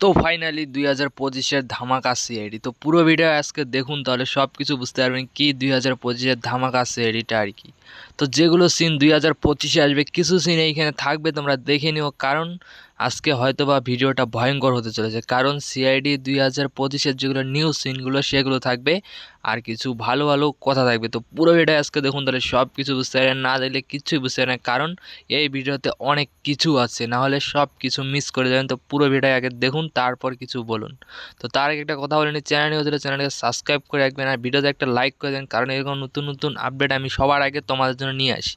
তো ফাইনালি 2025-এর ধামাকা সিআইডি। তো পুরো ভিডিও আজকে দেখুন, তাহলে সব কিছু বুঝতে পারবেন কি 2025-এর ধামাকা সিআইডিটা আর কি। তো যেগুলো সিন 2025-এ আসবে, কিছু সিন এইখানে থাকবে, তোমরা দেখে নিও, কারণ আজকে হয়তো বা ভিডিওটা ভয়ঙ্কর হতে চলেছে। কারণ সিআইডি 2025-এর যেগুলো নিউ সিনগুলো সেগুলো থাকবে, আর কিছু ভালো ভালো কথা থাকবে। তো পুরো ভিডিও আজকে দেখুন, তাহলে সব কিছু বুঝতে পারবেন, না দেখলে কিচ্ছুই বুঝতে পারবেন না, কারণ এই ভিডিওতে অনেক কিছু আছে, না হলে সব কিছু মিস করে যাবেন। তো পুরো ভিডিও আগে দেখুন, তারপর কিছু বলুন। তো তার আগে একটা কথা বলিনি, চ্যানেলে হলে চ্যানেলকে সাবস্ক্রাইব করে রাখবেন, আর ভিডিওতে একটা লাইক করে দেন, কারণ এরকম নতুন নতুন আপডেট আমি সবার আগে তোমাদের জন্য নিয়ে আসি।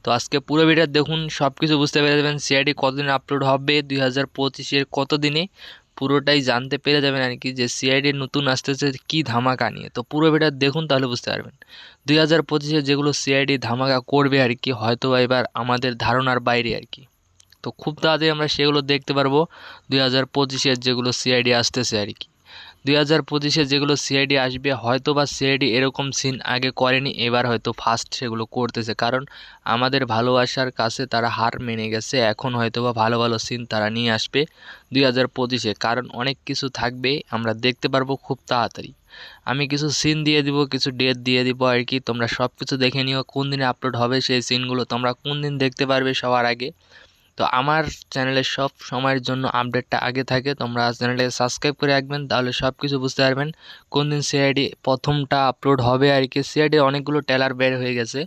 তো আজকে পুরো ভিডিও দেখুন, সব কিছু বুঝতে পেরে যাবেন। সিআইডি কতদিন আপলোড হবে, 2025-এর কত দিনে, পুরোটাই জানতে পেরে যাবেন আর কি, যে সিআইডি নতুন আসতেছে কী ধামাকা নিয়ে। তো পুরো ভিডিও দেখুন, তাহলে বুঝতে পারবেন 2025-এ যেগুলো সিআইডি ধামাকা করবে আর কি, হয়তো এবার আমাদের ধারণার বাইরে আর কি। তো খুব তাড়াতাড়ি আমরা সেগুলো দেখতে পারবো 2025-এর যেগুলো সিআইডি আসতেছে আর কি। 2025-এ যেগুলো সিআইডি আসবে, হয়তো বা সিআইডি এরকম সিন আগে করেনি, এবার হয়তো ফার্স্ট সেগুলো করতেছে, কারণ আমাদের ভালোবাসার কাছে তারা হার মেনে গেছে। এখন হয়তো বা ভালো ভালো সিন তারা নিয়ে আসবে 2025-এ, কারণ অনেক কিছু থাকবে, আমরা দেখতে পারবো খুব তাড়াতাড়ি। আমি কিছু সিন দিয়ে দিব, কিছু ডেট দিয়ে দিব আর কি, তোমরা সব কিছু দেখে নিও। কোন দিনে আপলোড হবে সেই সিনগুলো তোমরা কোন দিন দেখতে পারবে সবার আগে। তো আমার চ্যানেলে সব সময়ের জন্য আপডেটটা আগে থাকে, তোমরা চ্যানেলটাকে সাবস্ক্রাইব করে রাখবেন, তাহলে সব কিছু বুঝতে পারবেন কোন দিন সিআইডি প্রথমটা আপলোড হবে আর কি। সিআইডির অনেকগুলো ট্রেলার বের হয়ে গেছে,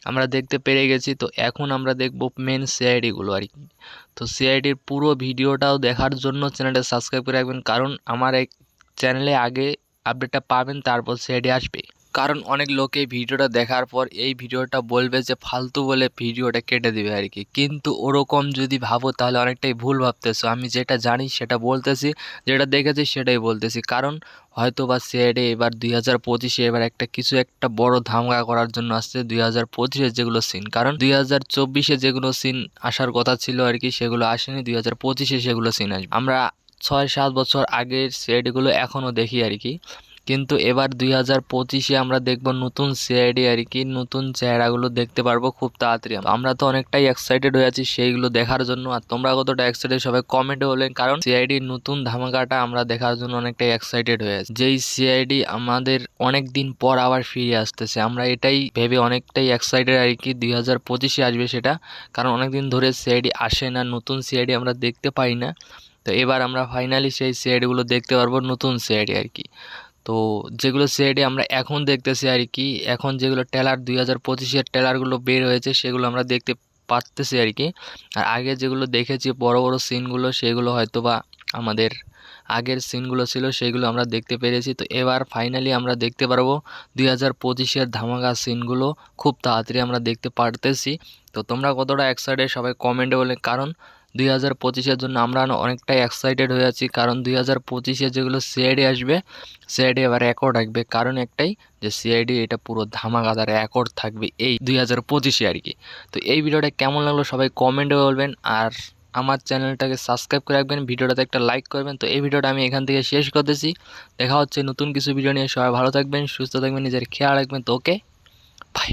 আমরা দেখতে পেরে গেছি। তো এখন আমরা দেখব মেন সিআইডিগুলো আর কি। তো সিআইডির পুরো ভিডিওটাও দেখার জন্য চ্যানেলটা সাবস্ক্রাইব করে রাখবেন, কারণ আমার এই চ্যানেলে আগে আপডেটটা পাবেন, তারপর সিআইডি আসবে। কারণ অনেক লোক এই ভিডিওটা দেখার পর এই ভিডিওটা বলবে যে ফালতু, বলে ভিডিওটা কেটে দিবে আর কি। কিন্তু ওরকম যদি ভাবো তাহলে অনেকটাই ভুল ভাবতেছো। আমি যেটা জানি সেটা বলতেছি, যেটা দেখেছি সেটাই বলতেছি। কারণ হয়তো বা সিআইডি এবার 2025-এ এবার একটা বড় ধামাকা করার জন্য আসছে 2025-এর যেগুলো সিন। কারণ 2024-এ যেগুলো সিন আসার কথা ছিল আর কি, সেগুলো আসেনি, 2025-এ সেগুলো সিন আসবে। আমরা 6-7 বছর আগের সিআইডিগুলো এখনও দেখি আর কি, কিন্তু এবার 2025-এ আমরা দেখব নতুন সিআইডি আর কি, নতুন চেহারাগুলো দেখতে পারবো খুব তাড়াতাড়ি। আমরা তো অনেকটাই এক্সাইটেড হয়ে আছি সেইগুলো দেখার জন্য। আর তোমরা কতটা এক্সাইটেড সবাই কমেন্টে বলেন, কারণ সিআইডির নতুন ধামাকাটা আমরা দেখার জন্য অনেকটাই এক্সাইটেড হয়ে আছি। যেই সিআইডি আমাদের অনেক দিন পর আবার ফিরে আসতেছে, আমরা এটাই ভেবে অনেকটাই এক্সাইটেড আর কি 2025-এ আসবে সেটা। কারণ অনেকদিন ধরে সিআইডি আসে না, নতুন সিআইডি আমরা দেখতে পাই না। তো এবার আমরা ফাইনালি সেই সিআইডিগুলো দেখতে পারবো, নতুন সিআইডি আর কি। তো যেগুলো সিআইডি আমরা এখন দেখতেছি আর কি, এখন যেগুলো ট্রেলার 2025-এর ট্রেলারগুলো বের হয়েছে সেগুলো আমরা দেখতে পারতেছি আর কি। আর আগে যেগুলো দেখেছি বড় বড় সিনগুলো, সেগুলো হয়তো বা আমাদের আগের সিনগুলো ছিল, সেগুলো আমরা দেখতে পেরেছি। তো এবার ফাইনালি আমরা দেখতে পারবো 2025-এর ধামাকা সিনগুলো খুব তাড়াতাড়ি আমরা দেখতে পারতেছি। তো তোমরা কতটা এক্সাইটেড সবাই কমেন্টে বলে, কারণ 2025-এর জন্য আমরা অনেকটাই এক্সাইটেড হয়ে আছি। কারণ 2025-এ যেগুলো সিআইডি আসবে, সিআইডি এবার রেকর্ড রাখবে, কারণ একটাই, যে সিআইডি এটা পুরো ধামাকাদার রেকর্ড থাকবে এই 2025-এ আর কি। তো এই ভিডিওটা কেমন লাগলো সবাই কমেন্টে বলবেন, আর আমার চ্যানেলটাকে সাবস্ক্রাইব করে রাখবেন, ভিডিওটাতে একটা লাইক করবেন। তো এই ভিডিওটা আমি এখান থেকে শেষ করতেছি, দেখা হচ্ছে নতুন কিছু ভিডিও নিয়ে। সবাই ভালো থাকবেন, সুস্থ থাকবেন, নিজের খেয়াল রাখবেন। তো ওকে, বাই।